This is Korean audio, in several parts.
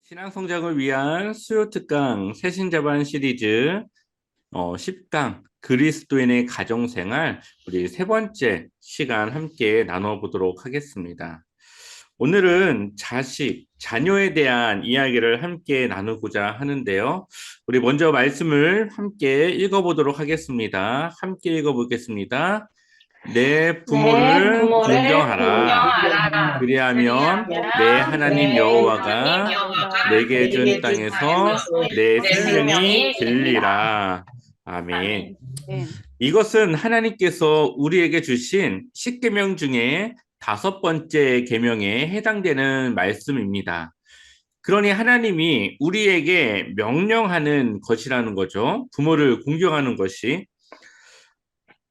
신앙 성장을 위한 수요 특강 새신자반 시리즈 10강 그리스도인의 가정생활 우리 세 번째 시간 함께 나눠보도록 하겠습니다. 오늘은 자녀에 대한 이야기를 함께 나누고자 하는데요. 우리 먼저 말씀을 함께 읽어보도록 하겠습니다. 함께 읽어보겠습니다. 내 내 부모를 부모를 공경하라. 공경하라. 그리하면 내 그리하면 하나님 내 하나님 여호와가 여호와가 내게 준 내게 준 땅에서 땅에서 내 내 생명이 생명이 길리라. 길리라. 아멘. 아멘. 이것은 하나님께서 우리에게 주신 10계명 중에 5번째 계명에 해당되는 말씀입니다. 그러니 하나님이 우리에게 명령하는 것이라는 거죠. 부모를 공경하는 것이.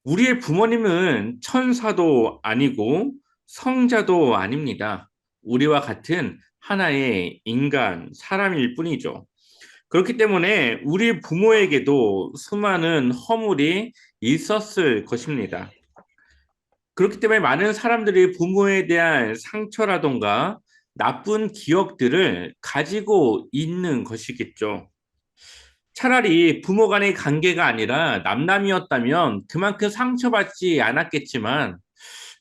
우리의 부모님은 천사도 아니고 성자도 아닙니다. 우리와 같은 하나의 인간, 사람일 뿐이죠. 그렇기 때문에 우리 부모에게도 수많은 허물이 있었을 것입니다. 그렇기 때문에 많은 사람들이 부모에 대한 상처라던가 나쁜 기억들을 가지고 있는 것이겠죠. 차라리 부모 간의 관계가 아니라 남남이었다면 그만큼 상처받지 않았겠지만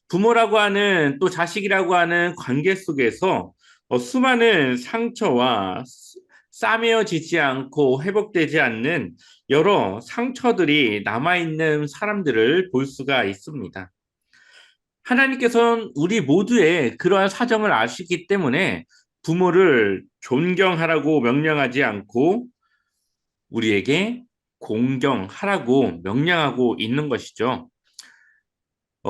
부모라고 하는 또 자식이라고 하는 관계 속에서 수많은 상처와 싸매어지지 않고 회복되지 않는 여러 상처들이 남아있는 사람들을 볼 수가 있습니다. 하나님께서는 우리 모두의 그러한 사정을 아시기 때문에 부모를 존경하라고 명령하지 않고 우리에게 공경하라고 명령하고 있는 것이죠.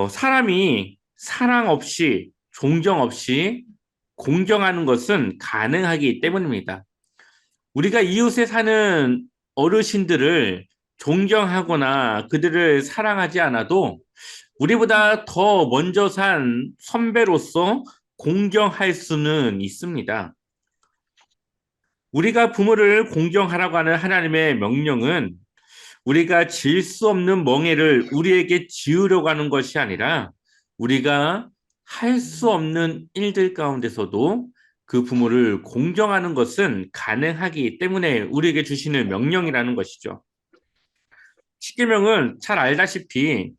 사람이 사랑 없이 존경 없이 공경하는 것은 가능하기 때문입니다. 우리가 이웃에 사는 어르신들을 존경하거나 그들을 사랑하지 않아도 우리보다 더 먼저 산 선배로서 공경할 수는 있습니다. 우리가 부모를 공경하라고 하는 하나님의 명령은 우리가 질 수 없는 멍에를 우리에게 지으려고 하는 것이 아니라 우리가 할 수 없는 일들 가운데서도 그 부모를 공경하는 것은 가능하기 때문에 우리에게 주시는 명령이라는 것이죠. 십계명은 잘 알다시피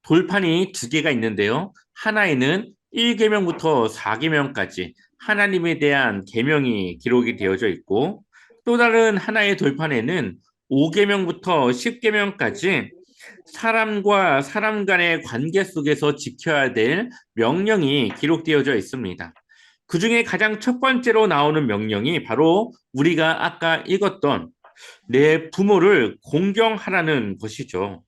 돌판이 두 개가 있는데요. 하나에는 1계명부터 4계명까지 하나님에 대한 계명이 기록이 되어져 있고 또 다른 하나의 돌판에는 5계명부터 10계명까지 사람과 사람 간의 관계 속에서 지켜야 될 명령이 기록되어져 있습니다. 그 중에 가장 첫 번째로 나오는 명령이 바로 우리가 아까 읽었던 내 부모를 공경하라는 것이죠.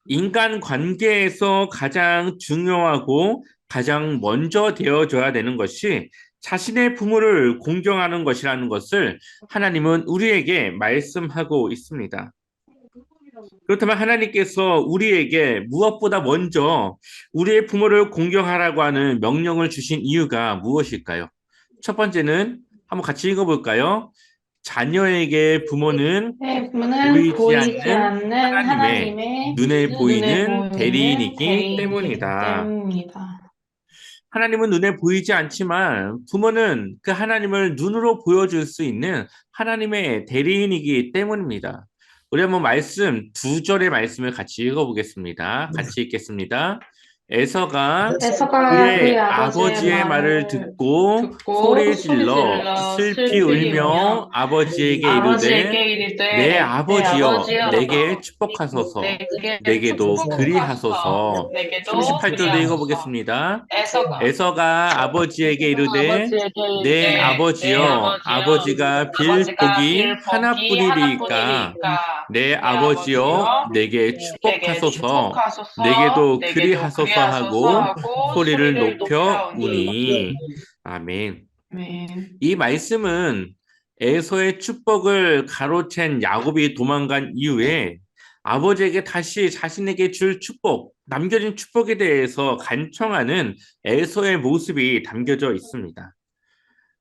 인간 관계에서 가장 중요하고 가장 먼저 되어줘야 되는 것이 자신의 부모를 공경하는 것이라는 것을 하나님은 우리에게 말씀하고 있습니다. 그렇다면 하나님께서 우리에게 무엇보다 먼저 우리의 부모를 공경하라고 하는 명령을 주신 이유가 무엇일까요? 첫 번째는 한번 같이 읽어볼까요? 자녀에게 부모는 부모는 보이지 보이지 않는 않는 하나님의 하나님의 눈에 눈에 보이는 보이는 대리인이기 대리인이기 때문이다. 때문이다. 하나님은 눈에 보이지 않지만 부모는 그 하나님을 눈으로 보여줄 수 있는 하나님의 대리인이기 때문입니다. 우리 한번 두 절의 말씀을 같이 읽어보겠습니다. 같이 읽겠습니다. 에서가 에서가 그의 그의 아버지의 아버지의 말을 말을 듣고 듣고 소리 소리 질러 질러 슬피 슬피 울며 울며 아버지에게 이르되 아버지에게 내 이르되 내 아버지여 아버지여 내게 축복하소서 내게 내게도 축복하소서 그리하소서 내게도 38절도 그리하소서. 읽어보겠습니다. 에서가 에서가 아버지에게 이르되 아버지에게 내 이르되 내 아버지여 아버지여 아버지가 빌 아버지가 복이 빌 복이 하나뿐이리까 하나뿐이니까 내 내 아버지여 아버지여 내게 내게 축복하소서 축복하소서 내게도 내게도 그리하소서 그리하소서 하고 하고 소리를 소리를 높여 높여오니. 우니 아멘. 아멘. 이 말씀은 에서의 축복을 가로챈 야곱이 도망간 이후에 아버지에게 다시 자신에게 줄 축복, 남겨진 축복에 대해서 간청하는 에서의 모습이 담겨져 있습니다.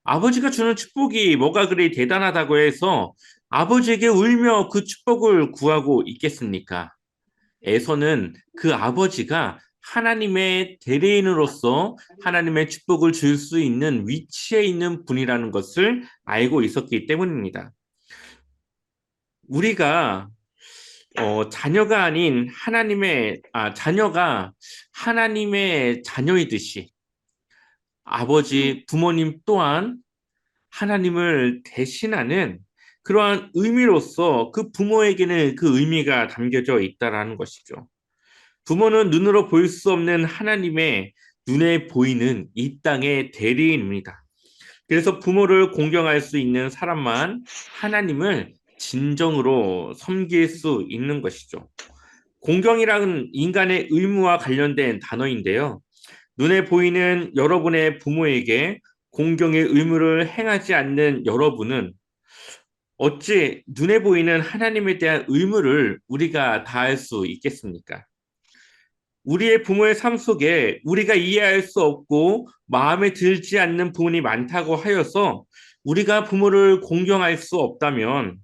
아버지가 주는 축복이 뭐가 그리 대단하다고 해서 아버지에게 울며 그 축복을 구하고 있겠습니까? 에서는 그 아버지가 하나님의 대리인으로서 하나님의 축복을 줄 수 있는 위치에 있는 분이라는 것을 알고 있었기 때문입니다. 우리가 자녀가 아닌 자녀가 하나님의 자녀이듯이 아버지, 부모님 또한 하나님을 대신하는 그러한 의미로서 그 부모에게는 그 의미가 담겨져 있다라는 것이죠. 부모는 눈으로 볼 수 없는 하나님의 눈에 보이는 이 땅의 대리인입니다. 그래서 부모를 공경할 수 있는 사람만 하나님을 진정으로 섬길 수 있는 것이죠. 공경이라는 인간의 의무와 관련된 단어인데요. 눈에 보이는 여러분의 부모에게 공경의 의무를 행하지 않는 여러분은 어찌 눈에 보이는 하나님에 대한 의무를 우리가 다할 수 있겠습니까? 우리의 부모의 삶 속에 우리가 이해할 수 없고 마음에 들지 않는 부분이 많다고 하여서 우리가 부모를 공경할 수 없다면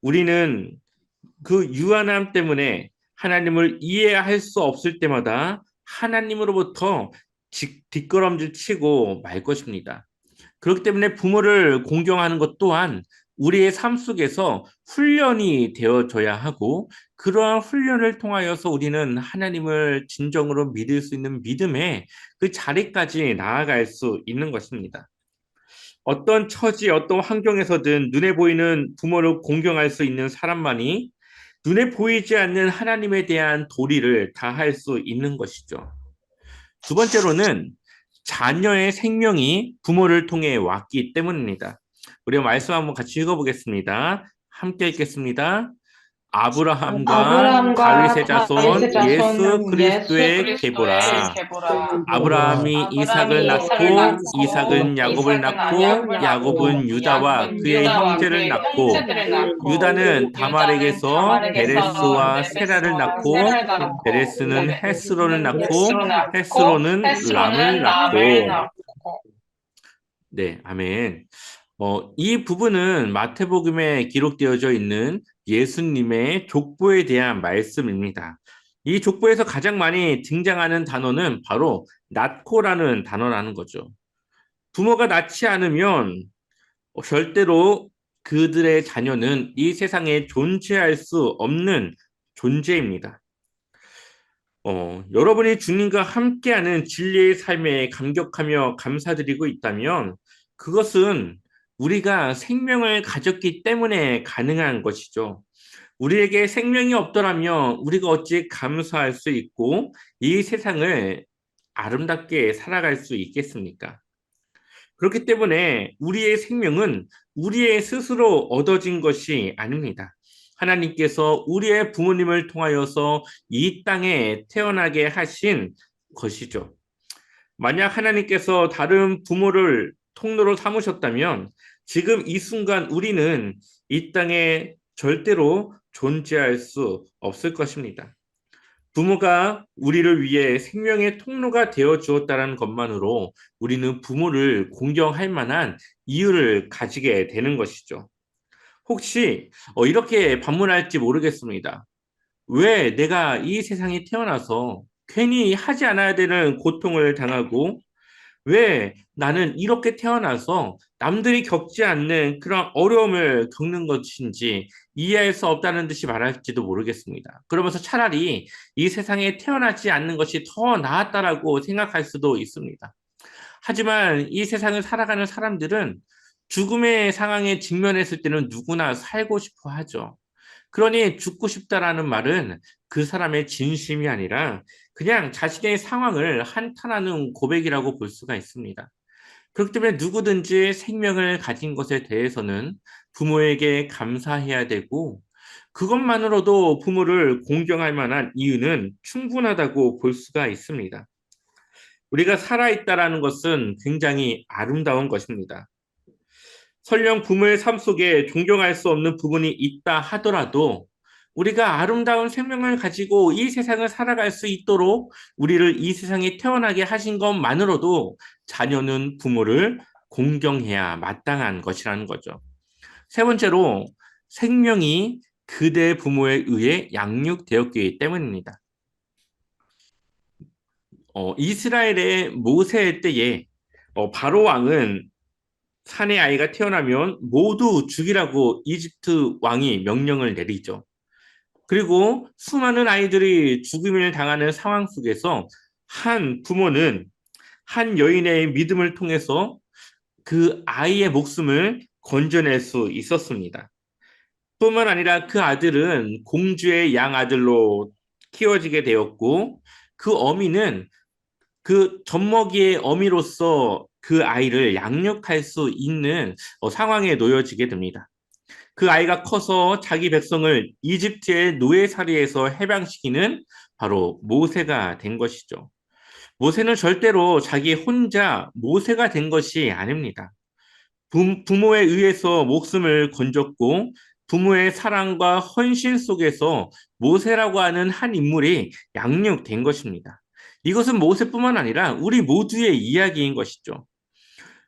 우리는 그 유한함 때문에 하나님을 이해할 수 없을 때마다 하나님으로부터 뒷걸음질 치고 말 것입니다. 그렇기 때문에 부모를 공경하는 것 또한 우리의 삶 속에서 훈련이 되어져야 하고 그러한 훈련을 통하여서 우리는 하나님을 진정으로 믿을 수 있는 믿음의 그 자리까지 나아갈 수 있는 것입니다. 어떤 처지, 어떤 환경에서든 눈에 보이는 부모를 공경할 수 있는 사람만이 눈에 보이지 않는 하나님에 대한 도리를 다할 수 있는 것이죠. 두 번째로는 자녀의 생명이 부모를 통해 왔기 때문입니다. 우리 말씀 한번 같이 읽어보겠습니다. 함께 읽겠습니다. 아브라함과 아브라함과 다윗의 자손 다윗의 예수 자손 예수 그리스도의 그리스도의 계보라. 계보라. 아브라함이 이삭을 아브라함이 이삭을 낳고 낳고 이삭은 야곱을 이삭은 낳고 야곱을 낳고 야곱은 유다와 야곱은 그의 유다와 형제를 그의 낳고 형제들을 낳고 유다는 유다는 다말에게서 다말에게서 베레스와 세라를 베레스와 낳고 세라를 낳고 베레스는 헤스론을 낳고 베레스로 낳고 헤스론은 람을 헤스로는 람을 낳고. 낳고. 네, 아멘. 이 부분은 마태복음에 기록되어져 있는 예수님의 족보에 대한 말씀입니다. 이 족보에서 가장 많이 등장하는 단어는 바로 낳고라는 단어라는 거죠. 부모가 낳지 않으면 절대로 그들의 자녀는 이 세상에 존재할 수 없는 존재입니다. 여러분이 주님과 함께하는 진리의 삶에 감격하며 감사드리고 있다면 그것은 우리가 생명을 가졌기 때문에 가능한 것이죠. 우리에게 생명이 없더라면 우리가 어찌 감사할 수 있고 이 세상을 아름답게 살아갈 수 있겠습니까? 그렇기 때문에 우리의 생명은 우리의 스스로 얻어진 것이 아닙니다. 하나님께서 우리의 부모님을 통하여서 이 땅에 태어나게 하신 것이죠. 만약 하나님께서 다른 부모를 통로로 삼으셨다면 지금 이 순간 우리는 이 땅에 절대로 존재할 수 없을 것입니다. 부모가 우리를 위해 생명의 통로가 되어 주었다는 것만으로 우리는 부모를 공경할 만한 이유를 가지게 되는 것이죠. 혹시 이렇게 반문할지 모르겠습니다. 왜 내가 이 세상에 태어나서 괜히 하지 않아야 되는 고통을 당하고 왜 나는 이렇게 태어나서 남들이 겪지 않는 그런 어려움을 겪는 것인지 이해할 수 없다는 듯이 말할지도 모르겠습니다. 그러면서 차라리 이 세상에 태어나지 않는 것이 더 나았다라고 생각할 수도 있습니다. 하지만 이 세상을 살아가는 사람들은 죽음의 상황에 직면했을 때는 누구나 살고 싶어 하죠. 그러니 죽고 싶다라는 말은 그 사람의 진심이 아니라 그냥 자신의 상황을 한탄하는 고백이라고 볼 수가 있습니다. 그렇기 때문에 누구든지 생명을 가진 것에 대해서는 부모에게 감사해야 되고 그것만으로도 부모를 공경할 만한 이유는 충분하다고 볼 수가 있습니다. 우리가 살아있다라는 것은 굉장히 아름다운 것입니다. 설령 부모의 삶 속에 존경할 수 없는 부분이 있다 하더라도 우리가 아름다운 생명을 가지고 이 세상을 살아갈 수 있도록 우리를 이 세상에 태어나게 하신 것만으로도 자녀는 부모를 공경해야 마땅한 것이라는 거죠. 세 번째로 생명이 그대 부모에 의해 양육되었기 때문입니다. 이스라엘의 모세 때에 바로 왕은 사내 아이가 태어나면 모두 죽이라고 이집트 왕이 명령을 내리죠. 그리고 수많은 아이들이 죽임을 당하는 상황 속에서 한 부모는 한 여인의 믿음을 통해서 그 아이의 목숨을 건져낼 수 있었습니다. 뿐만 아니라 그 아들은 공주의 양아들로 키워지게 되었고 그 어미는 그 젖먹이의 어미로서 그 아이를 양육할 수 있는 상황에 놓여지게 됩니다. 그 아이가 커서 자기 백성을 이집트의 노예살이에서 해방시키는 바로 모세가 된 것이죠. 모세는 절대로 자기 혼자 모세가 된 것이 아닙니다. 부모에 의해서 목숨을 건졌고 부모의 사랑과 헌신 속에서 모세라고 하는 한 인물이 양육된 것입니다. 이것은 모세뿐만 아니라 우리 모두의 이야기인 것이죠.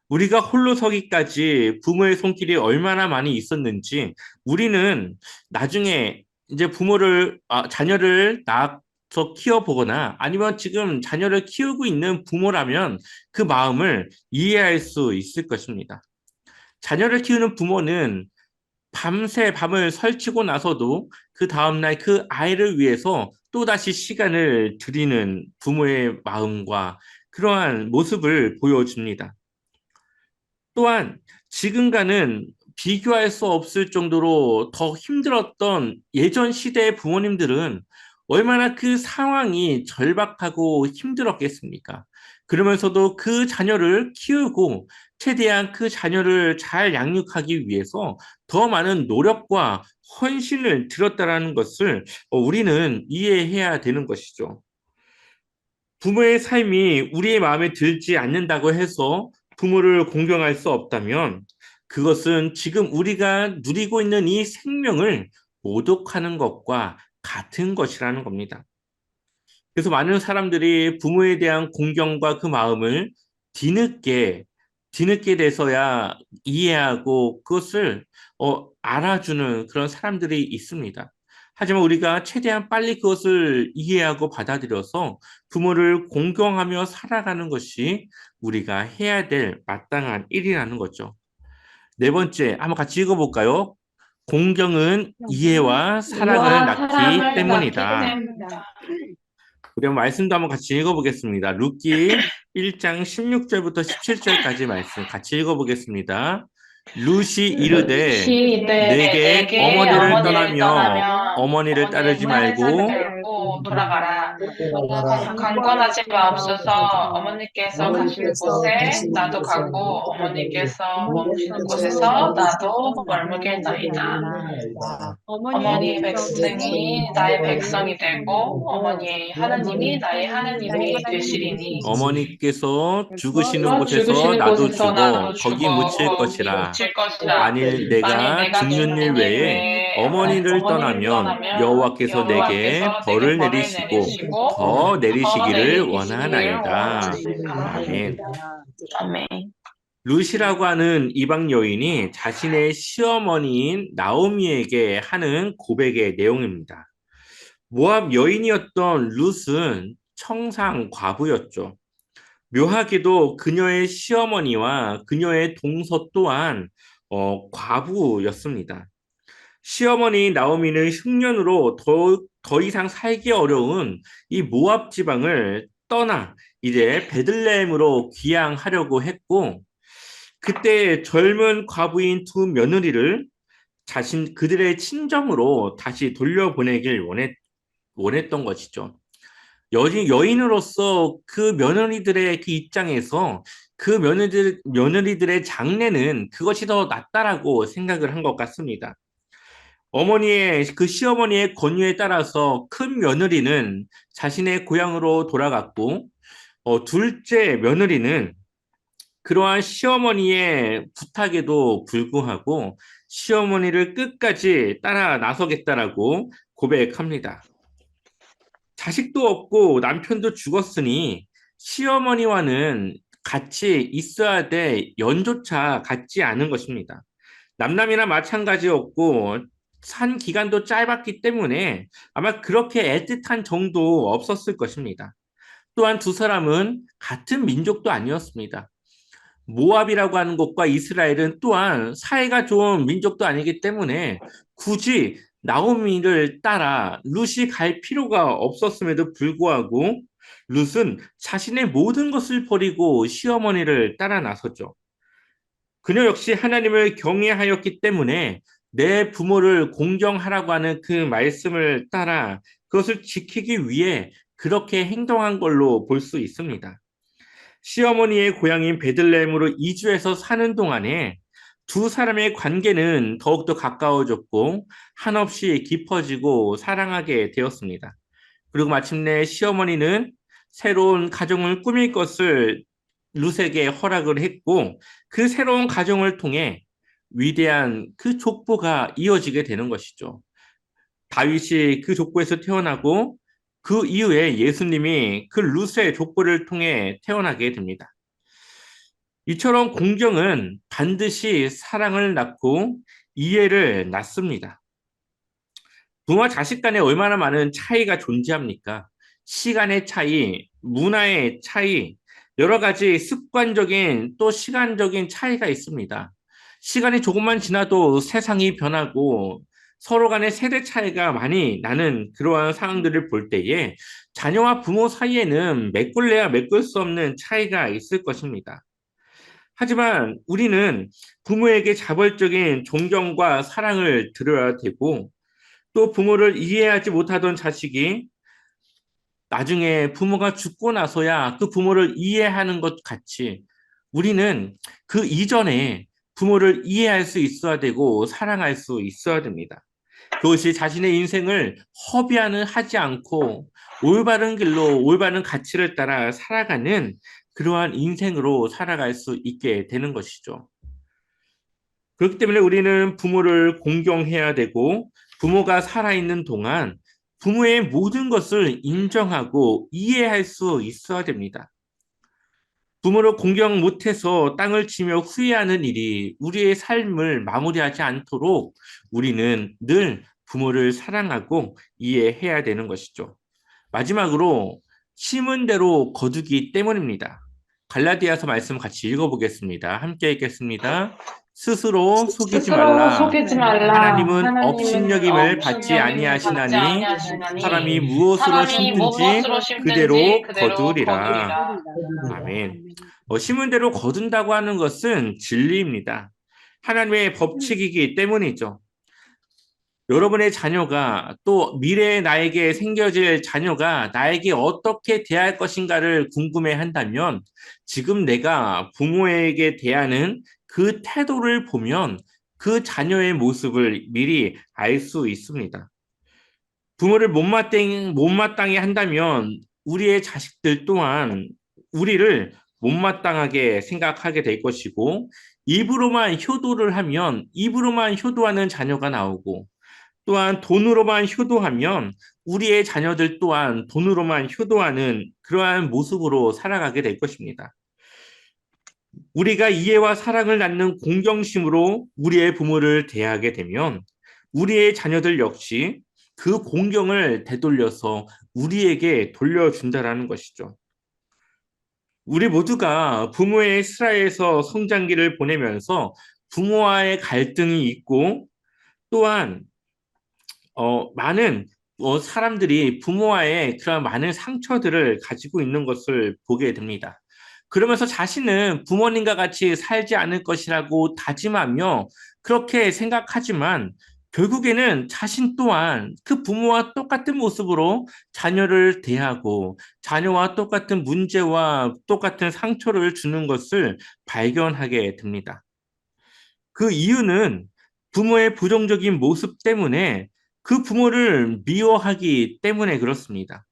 우리가 홀로 서기까지 부모의 손길이 얼마나 많이 있었는지 우리는 나중에 이제 자녀를 낳아서 키워보거나 아니면 지금 자녀를 키우고 있는 부모라면 그 마음을 이해할 수 있을 것입니다. 자녀를 키우는 부모는 밤새 밤을 설치고 나서도 그 다음날 그 아이를 위해서 또다시 시간을 들이는 부모의 마음과 그러한 모습을 보여줍니다. 또한 지금과는 비교할 수 없을 정도로 더 힘들었던 예전 시대의 부모님들은 얼마나 그 상황이 절박하고 힘들었겠습니까? 그러면서도 그 자녀를 키우고 최대한 그 자녀를 잘 양육하기 위해서 더 많은 노력과 헌신을 들였다라는 것을 우리는 이해해야 되는 것이죠. 부모의 삶이 우리의 마음에 들지 않는다고 해서 부모를 공경할 수 없다면 그것은 지금 우리가 누리고 있는 이 생명을 모독하는 것과 같은 것이라는 겁니다. 그래서 많은 사람들이 부모에 대한 공경과 그 마음을 뒤늦게, 뒤늦게 돼서야 이해하고 그것을 알아주는 그런 사람들이 있습니다. 하지만 우리가 최대한 빨리 그것을 이해하고 받아들여서 부모를 공경하며 살아가는 것이 우리가 해야 될 마땅한 일이라는 거죠. 네 번째, 한번 같이 읽어볼까요? 공경은 이해와 사랑을 이와 낳기 사랑을 낳기 때문이다. 때문이다. 우리 한번 말씀도 한번 같이 읽어보겠습니다. 룻기 1장 16절부터 17절까지 말씀 같이 읽어보겠습니다. 룻이 이르되 내게 내게 어머니를 어머니를 떠나며 떠나면 어머니를 어머니의 따르지 말을 말고 들고 돌아가라. 강권하지 마옵소서. 어머니께서 가시는 곳에 나도 가고 어머니께서 머무시는 곳에서 나도 머물겠나이다. 어머니의 백성이 나의 백성이 되고 어머니의 하나님이 나의 하나님이 되시리니 어머니께서 죽으시는 또 곳에서 죽으시는 나도 곳에서 나도 죽어 거기 죽어 묻힐 거기 것이라. 묻힐 것이라. 만일 만일 내가 내가 죽는 일 죽는 일 외에 외에 어머니를 어머니를 떠나면 떠나면 여호와께서 내게 여호와께서 내게 벌을 벌을 내리시고 내리시고 더 더 내리시기를 내리시기를 원하나이다. 원하나이다. 아멘. 아멘. 룻이라고 하는 이방 여인이 자신의 시어머니인 나오미에게 하는 고백의 내용입니다. 모압 여인이었던 룻은 청상 과부였죠. 묘하게도 그녀의 시어머니와 그녀의 동서 또한 과부였습니다. 시어머니 나오미는 흉년으로 더 이상 살기 어려운 이 모압 지방을 떠나 이제 베들레헴으로 귀향하려고 했고 그때 젊은 과부인 두 며느리를 그들의 친정으로 다시 돌려보내길 원했던 것이죠. 여인으로서 그 며느리들의 그 입장에서 그 며느리들의 장래는 그것이 더 낫다라고 생각을 한 것 같습니다. 그 시어머니의 권유에 따라서 큰 며느리는 자신의 고향으로 돌아갔고, 둘째 며느리는 그러한 시어머니의 부탁에도 불구하고 시어머니를 끝까지 따라 나서겠다라고 고백합니다. 자식도 없고 남편도 죽었으니 시어머니와는 같이 있어야 될 연조차 같지 않은 것입니다. 남남이나 마찬가지였고 산 기간도 짧았기 때문에 아마 그렇게 애틋한 정도 없었을 것입니다. 또한 두 사람은 같은 민족도 아니었습니다. 모압이라고 하는 곳과 이스라엘은 또한 사이가 좋은 민족도 아니기 때문에 굳이 나오미를 따라 룻이 갈 필요가 없었음에도 불구하고 룻은 자신의 모든 것을 버리고 시어머니를 따라 나섰죠. 그녀 역시 하나님을 경외하였기 때문에 내 부모를 공경하라고 하는 그 말씀을 따라 그것을 지키기 위해 그렇게 행동한 걸로 볼 수 있습니다. 시어머니의 고향인 베들레헴으로 이주해서 사는 동안에 두 사람의 관계는 더욱더 가까워졌고 한없이 깊어지고 사랑하게 되었습니다. 그리고 마침내 시어머니는 새로운 가정을 꾸밀 것을 룻에게 허락을 했고 그 새로운 가정을 통해 위대한 그 족보가 이어지게 되는 것이죠. 다윗이 그 족보에서 태어나고 그 이후에 예수님이 그 룻의 족보를 통해 태어나게 됩니다. 이처럼 공경은 반드시 사랑을 낳고 이해를 낳습니다. 부모와 자식 간에 얼마나 많은 차이가 존재합니까? 시간의 차이, 문화의 차이, 여러 가지 습관적인 또 시간적인 차이가 있습니다. 시간이 조금만 지나도 세상이 변하고 서로 간의 세대 차이가 많이 나는 그러한 상황들을 볼 때에 자녀와 부모 사이에는 메꿀래야 메꿀 수 없는 차이가 있을 것입니다. 하지만 우리는 부모에게 자발적인 존경과 사랑을 드려야 되고 또 부모를 이해하지 못하던 자식이 나중에 부모가 죽고 나서야 그 부모를 이해하는 것 같이 우리는 그 이전에 부모를 이해할 수 있어야 되고 사랑할 수 있어야 됩니다. 그것이 자신의 인생을 허비하는 하지 않고 올바른 길로 올바른 가치를 따라 살아가는 그러한 인생으로 살아갈 수 있게 되는 것이죠. 그렇기 때문에 우리는 부모를 공경해야 되고 부모가 살아있는 동안 부모의 모든 것을 인정하고 이해할 수 있어야 됩니다. 부모를 공경 못해서 땅을 치며 후회하는 일이 우리의 삶을 마무리하지 않도록 우리는 늘 부모를 사랑하고 이해해야 되는 것이죠. 마지막으로 심은 대로 거두기 때문입니다. 갈라디아서 말씀 같이 읽어보겠습니다. 함께 읽겠습니다. 스스로 속이지 스스로 말라. 속이지 말라. 하나님은 하나님은 업신여김을 받지 업신여김을 받지 아니하시나니 아니하시나니 사람이 무엇으로 사람이 심든지 무엇으로 심든지 그대로 그대로 거두리라. 거두리라. 아멘. 심은 대로 거둔다고 하는 것은 진리입니다. 하나님의 법칙이기 때문이죠. 여러분의 자녀가 또 미래의 나에게 생겨질 자녀가 나에게 어떻게 대할 것인가를 궁금해 한다면 지금 내가 부모에게 대하는 그 태도를 보면 그 자녀의 모습을 미리 알 수 있습니다. 부모를 못마땅히 한다면 우리의 자식들 또한 우리를 못마땅하게 생각하게 될 것이고 입으로만 효도를 하면 입으로만 효도하는 자녀가 나오고 또한 돈으로만 효도하면 우리의 자녀들 또한 돈으로만 효도하는 그러한 모습으로 살아가게 될 것입니다. 우리가 이해와 사랑을 낳는 공경심으로 우리의 부모를 대하게 되면 우리의 자녀들 역시 그 공경을 되돌려서 우리에게 돌려준다라는 것이죠. 우리 모두가 부모의 슬하에서 성장기를 보내면서 부모와의 갈등이 있고 또한 많은 사람들이 부모와의 그런 많은 상처들을 가지고 있는 것을 보게 됩니다. 그러면서 자신은 부모님과 같이 살지 않을 것이라고 다짐하며 그렇게 생각하지만 결국에는 자신 또한 그 부모와 똑같은 모습으로 자녀를 대하고 자녀와 똑같은 문제와 똑같은 상처를 주는 것을 발견하게 됩니다. 그 이유는 부모의 부정적인 모습 때문에 그 부모를 미워하기 때문에 그렇습니다.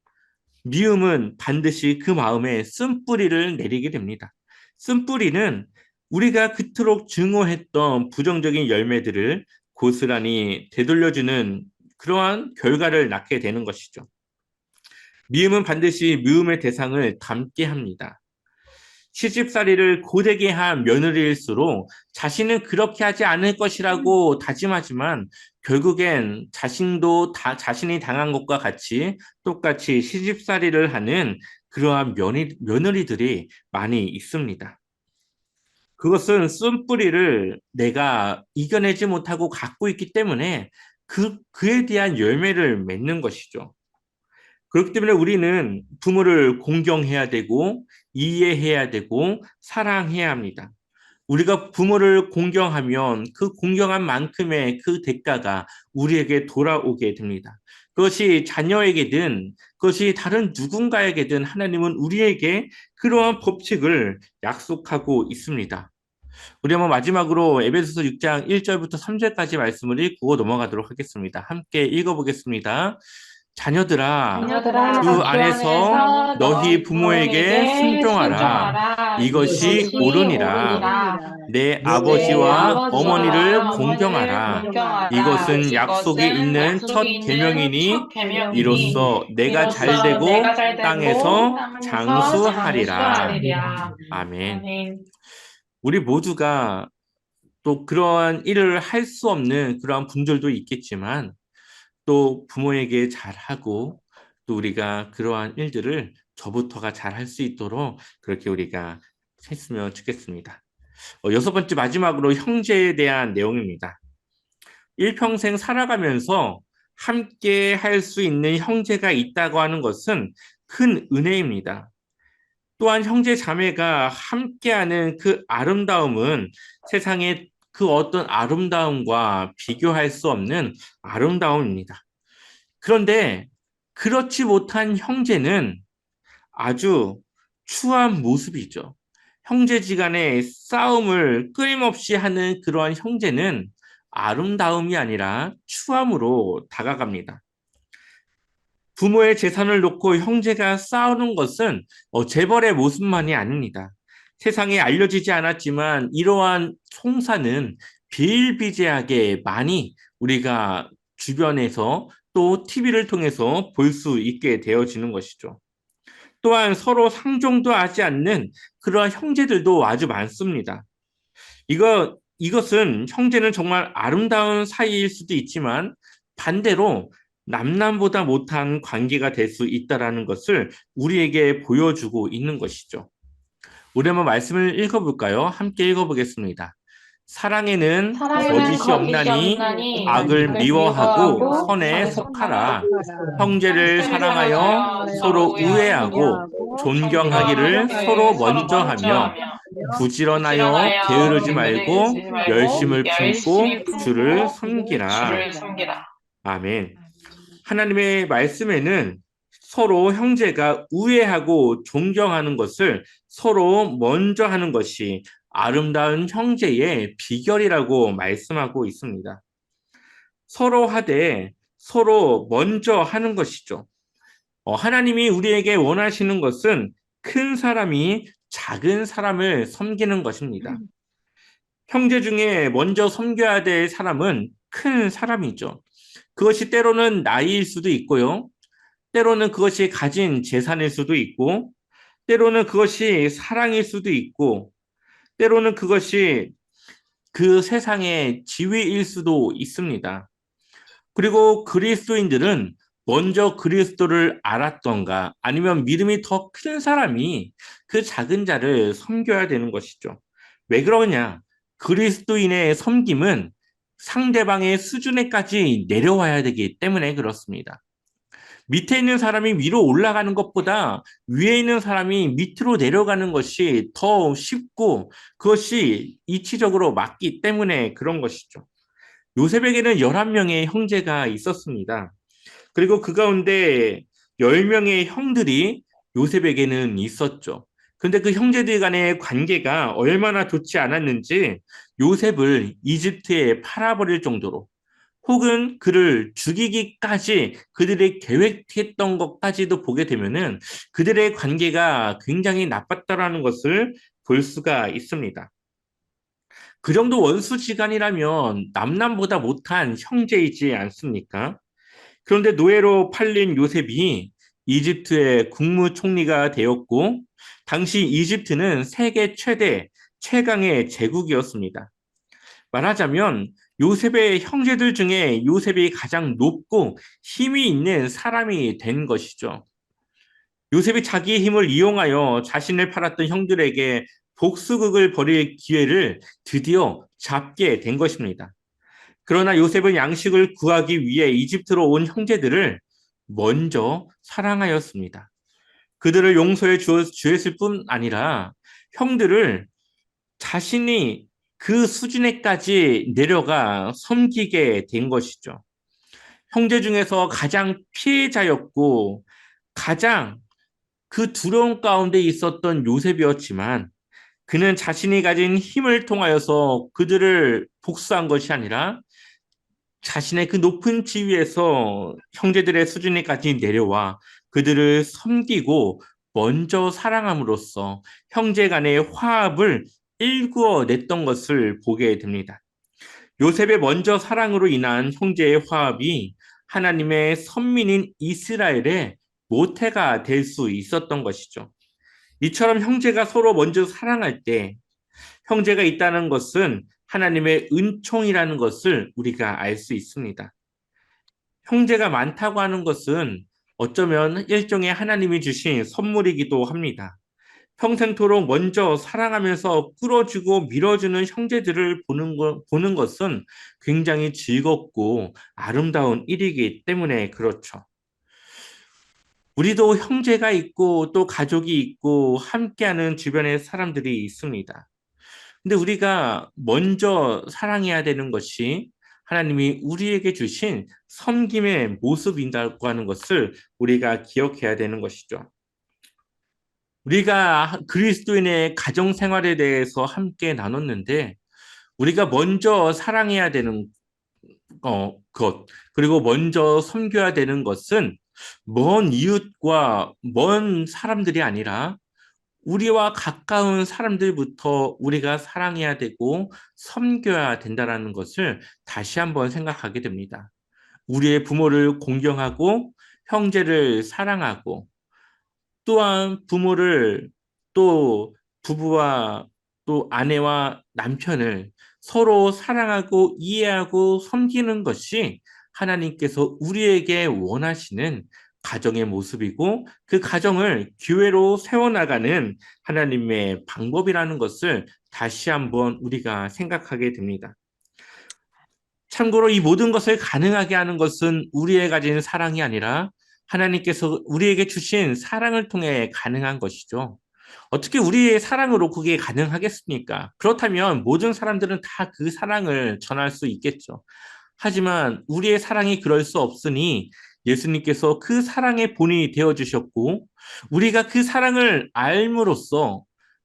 미움은 반드시 그 마음에 쓴뿌리를 내리게 됩니다. 쓴뿌리는 우리가 그토록 증오했던 부정적인 열매들을 고스란히 되돌려주는 그러한 결과를 낳게 되는 것이죠. 미움은 반드시 미움의 대상을 닮게 합니다. 시집살이를 고되게 한 며느리일수록 자신은 그렇게 하지 않을 것이라고 다짐하지만 결국엔 자신도 자신이 당한 것과 같이 똑같이 시집살이를 하는 그러한 며느리들이 많이 있습니다. 그것은 쓴뿌리를 내가 이겨내지 못하고 갖고 있기 때문에 그에 대한 열매를 맺는 것이죠. 그렇기 때문에 우리는 부모를 공경해야 되고, 이해해야 되고, 사랑해야 합니다. 우리가 부모를 공경하면 그 공경한 만큼의 그 대가가 우리에게 돌아오게 됩니다. 그것이 자녀에게든, 그것이 다른 누군가에게든 하나님은 우리에게 그러한 법칙을 약속하고 있습니다. 우리 한번 마지막으로 에베소서 6장 1절부터 3절까지 말씀을 읽고 넘어가도록 하겠습니다. 함께 읽어보겠습니다. 자녀들아, 자녀들아, 주 주 안에서 안에서 너희 너희 부모에게 부모에게 순종하라. 순종하라. 이것이 이것이 옳으니라. 옳으니라. 내 내 아버지와 어머니를 아버지와 어머니를 공경하라. 공경하라. 이것은 약속이 이것은 있는 약속이 첫 있는 첫 계명이니 계명이니 이로써 내가 이로써 내가 잘되고 잘 되고 땅에서 땅에서 장수하리라. 장수하리라. 아멘. 아멘. 우리 모두가 또 그러한 일을 할 수 없는 그러한 분들도 있겠지만 또 부모에게 잘하고 또 우리가 그러한 일들을 저부터가 잘할 수 있도록 그렇게 우리가 했으면 좋겠습니다. 여섯 번째 마지막으로 형제에 대한 내용입니다. 일평생 살아가면서 함께 할 수 있는 형제가 있다고 하는 것은 큰 은혜입니다. 또한 형제 자매가 함께하는 그 아름다움은 세상의 그 어떤 아름다움과 비교할 수 없는 아름다움입니다. 그런데 그렇지 못한 형제는 아주 추한 모습이죠. 형제지간의 싸움을 끊임없이 하는 그러한 형제는 아름다움이 아니라 추함으로 다가갑니다. 부모의 재산을 놓고 형제가 싸우는 것은 재벌의 모습만이 아닙니다. 세상에 알려지지 않았지만 이러한 송사는 비일비재하게 많이 우리가 주변에서 또 TV를 통해서 볼 수 있게 되어지는 것이죠. 또한 서로 상종도 하지 않는 그러한 형제들도 아주 많습니다. 이것은 형제는 정말 아름다운 사이일 수도 있지만 반대로 남남보다 못한 관계가 될 수 있다는 것을 우리에게 보여주고 있는 것이죠. 우리 한번 말씀을 읽어볼까요? 함께 읽어보겠습니다. 사랑에는 사랑에는 거짓이 거짓이 없나니 없나니 악을 악을 미워하고 미워하고 선에 선에 속하라. 속하라. 형제를 형제를 사랑하여 사랑하여 서로 서로 우애하고 우애하고 존경하기를 서로 존경하기를 서로 먼저 하며 먼저하며 부지런하여 부지런하여 게으르지 말고 게으르지 말고 열심을 품고 열심히 주를 품고 섬기라. 주를 섬기라. 아멘. 하나님의 말씀에는 서로 형제가 우애하고 존경하는 것을 서로 먼저 하는 것이 아름다운 형제의 비결이라고 말씀하고 있습니다. 서로 하되 서로 먼저 하는 것이죠. 하나님이 우리에게 원하시는 것은 큰 사람이 작은 사람을 섬기는 것입니다. 형제 중에 먼저 섬겨야 될 사람은 큰 사람이죠. 그것이 때로는 나이일 수도 있고요. 때로는 그것이 가진 재산일 수도 있고, 때로는 그것이 사랑일 수도 있고, 때로는 그것이 그 세상의 지위일 수도 있습니다. 그리고 그리스도인들은 먼저 그리스도를 알았던가 아니면 믿음이 더 큰 사람이 그 작은 자를 섬겨야 되는 것이죠. 왜 그러냐? 그리스도인의 섬김은 상대방의 수준에까지 내려와야 되기 때문에 그렇습니다. 밑에 있는 사람이 위로 올라가는 것보다 위에 있는 사람이 밑으로 내려가는 것이 더 쉽고 그것이 이치적으로 맞기 때문에 그런 것이죠. 요셉에게는 11명의 형제가 있었습니다. 그리고 그 가운데 10명의 형들이 요셉에게는 있었죠. 근데 그 형제들 간의 관계가 얼마나 좋지 않았는지 요셉을 이집트에 팔아버릴 정도로 혹은 그를 죽이기까지 그들이 계획했던 것까지도 보게 되면은 그들의 관계가 굉장히 나빴다라는 것을 볼 수가 있습니다. 그 정도 원수지간이라면 남남보다 못한 형제이지 않습니까? 그런데 노예로 팔린 요셉이 이집트의 국무총리가 되었고 당시 이집트는 세계 최대 최강의 제국이었습니다. 말하자면 요셉의 형제들 중에 요셉이 가장 높고 힘이 있는 사람이 된 것이죠. 요셉이 자기의 힘을 이용하여 자신을 팔았던 형들에게 복수극을 벌일 기회를 드디어 잡게 된 것입니다. 그러나 요셉은 양식을 구하기 위해 이집트로 온 형제들을 먼저 사랑하였습니다. 그들을 용서해 주었을 뿐 아니라 형들을 자신이 그 수준에까지 내려가 섬기게 된 것이죠. 형제 중에서 가장 피해자였고 가장 그 두려움 가운데 있었던 요셉이었지만 그는 자신이 가진 힘을 통하여서 그들을 복수한 것이 아니라 자신의 그 높은 지위에서 형제들의 수준에까지 내려와 그들을 섬기고 먼저 사랑함으로써 형제 간의 화합을 일구어냈던 것을 보게 됩니다. 요셉의 먼저 사랑으로 인한 형제의 화합이 하나님의 선민인 이스라엘의 모태가 될 수 있었던 것이죠. 이처럼 형제가 서로 먼저 사랑할 때 형제가 있다는 것은 하나님의 은총이라는 것을 우리가 알 수 있습니다. 형제가 많다고 하는 것은 어쩌면 일종의 하나님이 주신 선물이기도 합니다. 평생토록 먼저 사랑하면서 끌어주고 밀어주는 형제들을 보는 것은 굉장히 즐겁고 아름다운 일이기 때문에 그렇죠. 우리도 형제가 있고 또 가족이 있고 함께하는 주변의 사람들이 있습니다. 근데 우리가 먼저 사랑해야 되는 것이 하나님이 우리에게 주신 섬김의 모습이라고 하는 것을 우리가 기억해야 되는 것이죠. 우리가 그리스도인의 가정 생활에 대해서 함께 나눴는데 우리가 먼저 사랑해야 되는 것 그리고 먼저 섬겨야 되는 것은 먼 이웃과 먼 사람들이 아니라 우리와 가까운 사람들부터 우리가 사랑해야 되고 섬겨야 된다는 것을 다시 한번 생각하게 됩니다. 우리의 부모를 공경하고 형제를 사랑하고 또한 부모를 또 부부와 또 아내와 남편을 서로 사랑하고 이해하고 섬기는 것이 하나님께서 우리에게 원하시는 가정의 모습이고 그 가정을 교회로 세워나가는 하나님의 방법이라는 것을 다시 한번 우리가 생각하게 됩니다. 참고로 이 모든 것을 가능하게 하는 것은 우리의 가진 사랑이 아니라 하나님께서 우리에게 주신 사랑을 통해 가능한 것이죠. 어떻게 우리의 사랑으로 그게 가능하겠습니까? 그렇다면 모든 사람들은 다 그 사랑을 전할 수 있겠죠. 하지만 우리의 사랑이 그럴 수 없으니 예수님께서 그 사랑의 본이 되어 주셨고 우리가 그 사랑을 알므로써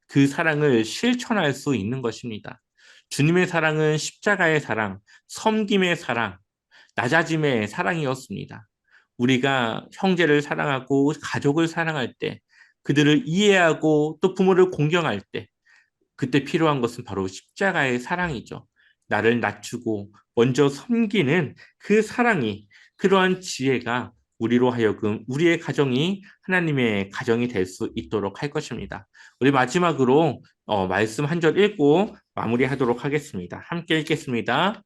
그 사랑을 실천할 수 있는 것입니다. 주님의 사랑은 십자가의 사랑, 섬김의 사랑, 낮아짐의 사랑이었습니다. 우리가 형제를 사랑하고 가족을 사랑할 때, 그들을 이해하고 또 부모를 공경할 때, 그때 필요한 것은 바로 십자가의 사랑이죠. 나를 낮추고 먼저 섬기는 그 사랑이, 그러한 지혜가 우리로 하여금 우리의 가정이 하나님의 가정이 될 수 있도록 할 것입니다. 우리 마지막으로 말씀 한 절 읽고 마무리하도록 하겠습니다. 함께 읽겠습니다.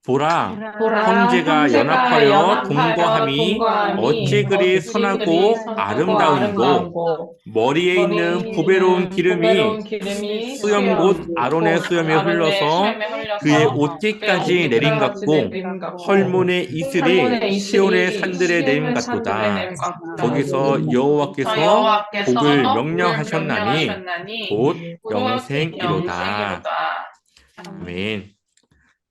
보라, 보라, 형제가 형제가 연합하여 연합하여 동거함이 동거함이 어찌 그리 어찌 그리 선하고 선하고 아름다운고 아름다운고 머리에 머리에 있는 보배로운 있는 기름이 보배로운 기름이 수염 곧 아론의 곧 수염에 아론의 흘러서 수염에 그의 흘려서 그의 옷깃까지 내림 옷깃까지 같고 내림 같고 헐몬의 이슬이 헐몬의 시온의 이슬이 산들의 내림 시온의 산들의 같도다. 내림 같다. 거기서 저 여호와께서 여호와께서 복을 복을 명령하셨나니 명령하셨나니 곧 곧 영생이로다. 영생이로다. 아멘.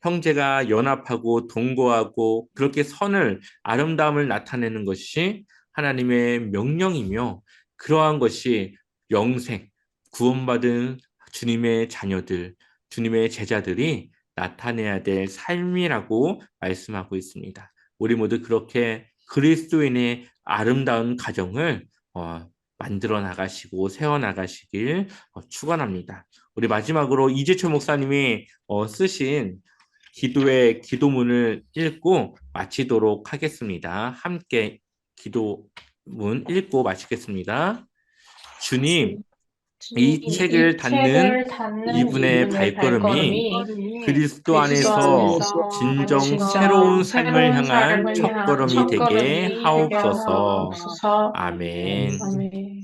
형제가 연합하고 동거하고 그렇게 선을 아름다움을 나타내는 것이 하나님의 명령이며 그러한 것이 영생, 구원받은 주님의 자녀들, 주님의 제자들이 나타내야 될 삶이라고 말씀하고 있습니다. 우리 모두 그렇게 그리스도인의 아름다운 가정을 만들어 나가시고 세워 나가시길 축원합니다. 우리 마지막으로 이재철 목사님이 쓰신 기도의 기도문을 읽고 마치도록 하겠습니다. 함께 기도 문 읽고 마치겠습니다. 주님, 이 이 책을 닫는 이분의 발걸음이 그리스도 안에서 진정 새로운 삶을 향한 첫걸음이 되게 하옵소서. 아멘. 아멘.